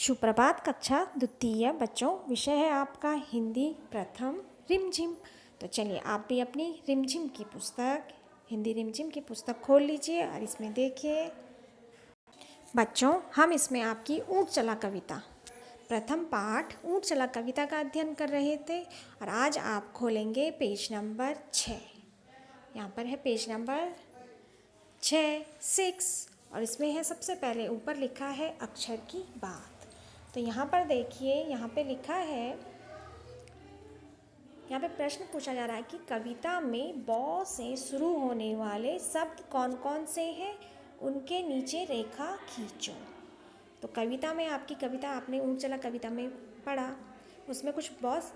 सुप्रभात कक्षा द्वितीय बच्चों, विषय है आपका हिंदी प्रथम रिमझिम। तो चलिए आप भी अपनी रिमझिम की पुस्तक, हिंदी रिमझिम की पुस्तक खोल लीजिए और इसमें देखिए बच्चों, हम इसमें आपकी ऊँट चला कविता प्रथम पाठ ऊँट चला कविता का अध्ययन कर रहे थे और आज आप खोलेंगे पेज नंबर 6। यहाँ पर है पेज नंबर 6 और इसमें है सबसे पहले ऊपर लिखा है अक्षर की बात। तो यहाँ पर देखिए, यहाँ पे लिखा है, यहाँ पे प्रश्न पूछा जा रहा है कि कविता में ब से शुरू होने वाले शब्द कौन कौन से हैं, उनके नीचे रेखा खींचो। तो कविता में, आपकी कविता आपने ऊँट चला कविता में पढ़ा, उसमें कुछ बहुत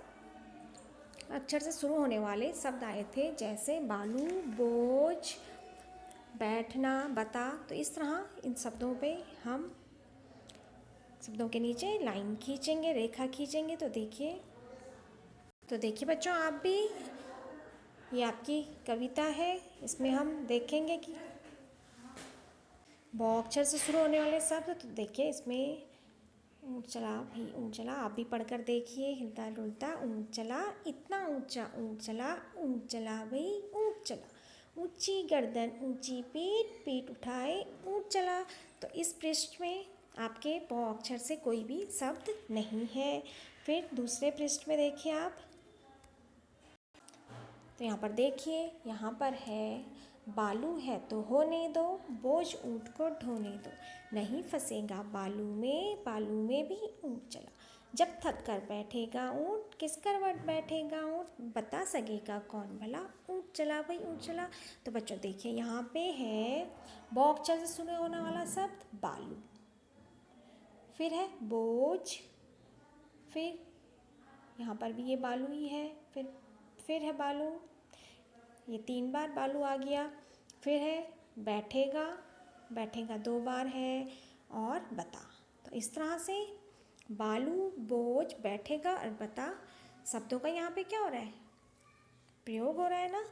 अक्षर से शुरू होने वाले शब्द आए थे, जैसे बालू, बोझ, बैठना, बता। तो इस तरह इन शब्दों पे हम शब्दों के नीचे लाइन खींचेंगे, रेखा खींचेंगे। तो देखिए बच्चों, आप भी, ये आपकी कविता है, इसमें हम देखेंगे कि ब अक्षर से शुरू होने वाले शब्द। तो देखिए इसमें ऊँट चला आप भी पढ़कर देखिए, हिलता डुलता ऊँट चला, इतना ऊँचा ऊँट चला भाई ऊँट चला, ऊंची गर्दन ऊंची पीठ, पीठ उठाए ऊँट चला। तो इस पृष्ठ में आपके प अक्षर से कोई भी शब्द नहीं है। फिर दूसरे पृष्ठ में देखिए आप, तो यहाँ पर देखिए, यहाँ पर है बालू है तो होने दो, बोझ ऊँट को ढोने दो, नहीं फंसेगा बालू में भी ऊँट चला, जब थक कर बैठेगा ऊँट, किस करवट बैठेगा ऊँट, बता सकेगा कौन भला, ऊँट चला भाई ऊँट चला। तो बच्चों देखिए, यहाँ पे है ब अक्षर से शुरू होने वाला शब्द बालू, फिर है बोझ, फिर यहाँ पर भी ये बालू ही है, फिर है बालू, ये 3 बार बालू आ गया। फिर है बैठेगा 2 बार है, और बता। तो इस तरह से बालू, बोझ, बैठेगा और बता शब्दों का यहाँ पे क्या हो रहा है, प्रयोग हो रहा है ना।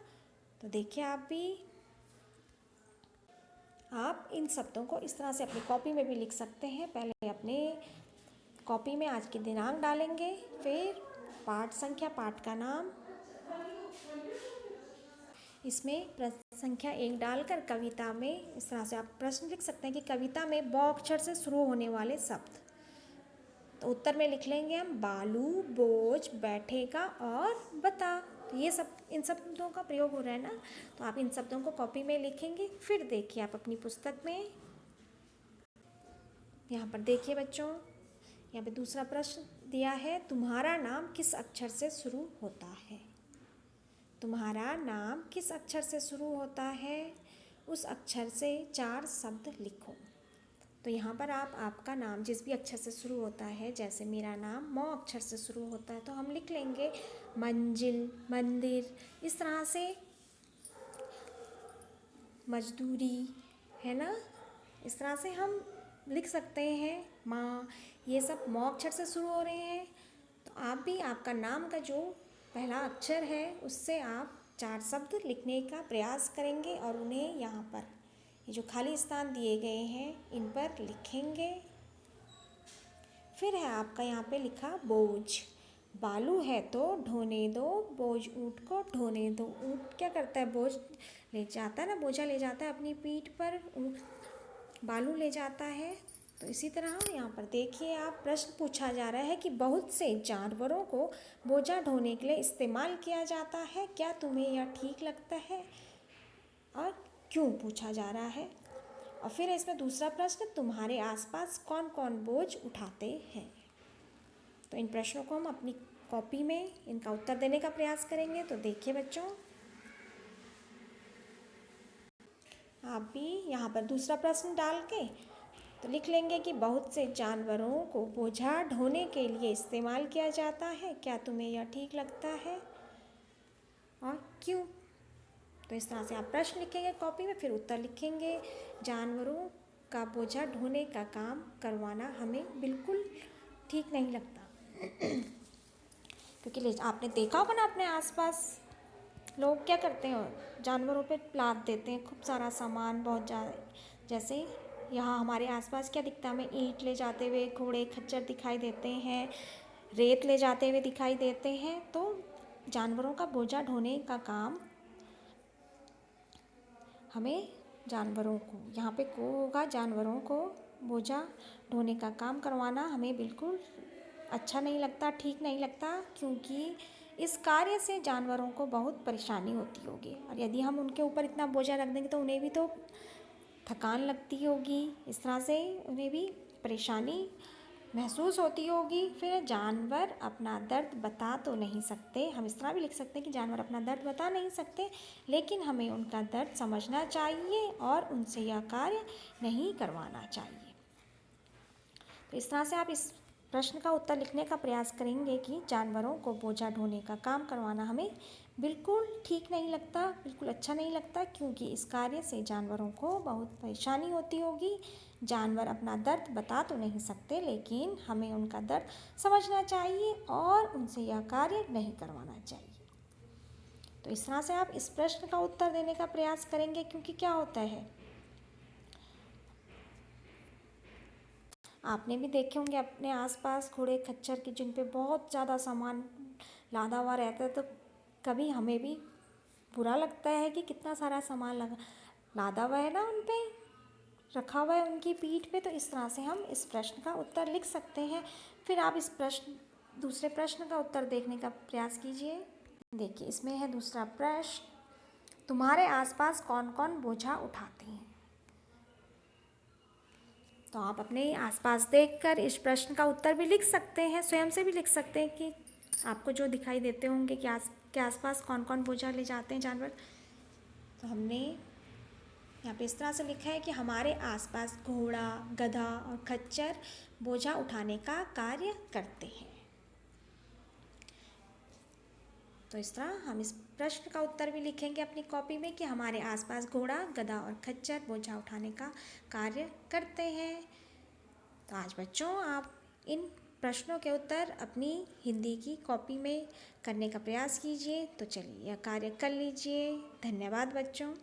तो देखिए आप इन शब्दों को इस तरह से अपनी कॉपी में भी लिख सकते हैं। पहले अपने कॉपी में आज की दिनांक डालेंगे, फिर पाठ संख्या, पाठ का नाम, इसमें प्रश्न संख्या 1 डालकर कविता में इस तरह से आप प्रश्न लिख सकते हैं कि कविता में ब अक्षर से शुरू होने वाले शब्द। तो उत्तर में लिख लेंगे हम बालू, बोझ, बैठेगा और बता। तो ये सब, इन शब्दों का प्रयोग हो रहा है ना, तो आप इन शब्दों को कॉपी में लिखेंगे। फिर देखिए आप अपनी पुस्तक में, यहाँ पर देखिए बच्चों, यहाँ पे दूसरा प्रश्न दिया है, तुम्हारा नाम किस अक्षर से शुरू होता है। तुम्हारा नाम किस अक्षर से शुरू होता है, उस अक्षर से 4 शब्द लिखो। तो यहाँ पर आप आपका नाम जिस भी अक्षर से शुरू होता है, जैसे मेरा नाम म अक्षर से शुरू होता है, तो हम लिख लेंगे मंजिल, मंदिर, इस तरह से मजदूरी, है ना, इस तरह से हम लिख सकते हैं। माँ, ये सब म अक्षर से शुरू हो रहे हैं। तो आप भी आपका नाम का जो पहला अक्षर है, उससे आप 4 शब्द लिखने का प्रयास करेंगे और उन्हें यहाँ पर, ये जो खाली स्थान दिए गए हैं, इन पर लिखेंगे। फिर है आपका यहाँ पे लिखा बोझ, बालू है तो ढोने दो, बोझ ऊँट को ढोने दो। ऊँट क्या करता है, बोझ ले जाता है ना, बोझा ले जाता है अपनी पीठ पर, ऊँट बालू ले जाता है। तो इसी तरह यहाँ पर देखिए आप, प्रश्न पूछा जा रहा है कि बहुत से जानवरों को बोझा ढोने के लिए इस्तेमाल किया जाता है, क्या तुम्हें यह ठीक लगता है और क्यों, पूछा जा रहा है। और फिर इसमें दूसरा प्रश्न, तुम्हारे आसपास कौन कौन बोझ उठाते हैं। तो इन प्रश्नों को हम अपनी कॉपी में इनका उत्तर देने का प्रयास करेंगे। तो देखिए बच्चों, आप भी यहाँ पर दूसरा प्रश्न डाल के तो लिख लेंगे कि बहुत से जानवरों को बोझा ढोने के लिए इस्तेमाल किया जाता है, क्या तुम्हें यह ठीक लगता है और क्यों। तो इस तरह से आप प्रश्न लिखेंगे कॉपी में, फिर उत्तर लिखेंगे। जानवरों का बोझा ढोने का काम करवाना हमें बिल्कुल ठीक नहीं लगता क्योंकि आपने देखा होगा ना अपने आसपास लोग क्या करते हैं, जानवरों पे लाद देते हैं खूब सारा सामान, बहुत ज़्यादा, जैसे यहाँ हमारे आसपास क्या दिखता है? हमें ईंट ले जाते हुए घोड़े खच्चर दिखाई देते हैं, रेत ले जाते हुए दिखाई देते हैं। तो जानवरों का बोझा ढोने का काम हमें जानवरों को, यहाँ पे को होगा, जानवरों को बोझा ढोने का काम करवाना हमें बिल्कुल अच्छा नहीं लगता, ठीक नहीं लगता, क्योंकि इस कार्य से जानवरों को बहुत परेशानी होती होगी। और यदि हम उनके ऊपर इतना बोझा रख देंगे तो उन्हें भी तो थकान लगती होगी, इस तरह से उन्हें भी परेशानी महसूस होती होगी। फिर जानवर अपना दर्द बता तो नहीं सकते, हम इस तरह भी लिख सकते हैं कि जानवर अपना दर्द बता नहीं सकते, लेकिन हमें उनका दर्द समझना चाहिए और उनसे यह कार्य नहीं करवाना चाहिए। तो इस तरह से आप इस प्रश्न का उत्तर लिखने का प्रयास करेंगे कि जानवरों को बोझा ढोने का काम करवाना हमें बिल्कुल ठीक नहीं लगता, बिल्कुल अच्छा नहीं लगता, क्योंकि इस कार्य से जानवरों को बहुत परेशानी होती होगी। जानवर अपना दर्द बता तो नहीं सकते, लेकिन हमें उनका दर्द समझना चाहिए और उनसे यह कार्य नहीं करवाना चाहिए। तो इस तरह से आप इस प्रश्न का उत्तर देने का प्रयास करेंगे, क्योंकि क्या होता है, आपने भी देखे होंगे अपने आसपास घोड़े खच्चर की जिन पे बहुत ज़्यादा सामान लादा हुआ रहता है, तो कभी हमें भी बुरा लगता है कि कितना सारा सामान लादा हुआ है ना, उन पे रखा हुआ है उनकी पीठ पे। तो इस तरह से हम इस प्रश्न का उत्तर लिख सकते हैं। फिर आप इस दूसरे प्रश्न का उत्तर देखने का प्रयास कीजिए। देखिए, इसमें है दूसरा प्रश्न, तुम्हारे आसपास कौन कौन बोझा उठाते हैं? तो आप अपने आसपास देखकर इस प्रश्न का उत्तर भी लिख सकते हैं, स्वयं से भी लिख सकते हैं कि आपको जो दिखाई देते होंगे कि के आसपास कौन कौन बोझा ले जाते हैं जानवर। तो हमने यहाँ पे इस तरह से लिखा है कि हमारे आसपास घोड़ा, गधा और खच्चर बोझा उठाने का कार्य करते हैं। तो इस तरह हम इस प्रश्न का उत्तर भी लिखेंगे अपनी कॉपी में कि हमारे आसपास घोड़ा, गधा और खच्चर बोझा उठाने का कार्य करते हैं। तो आज बच्चों आप इन प्रश्नों के उत्तर अपनी हिंदी की कॉपी में करने का प्रयास कीजिए। तो चलिए यह कार्य कर लीजिए। धन्यवाद बच्चों।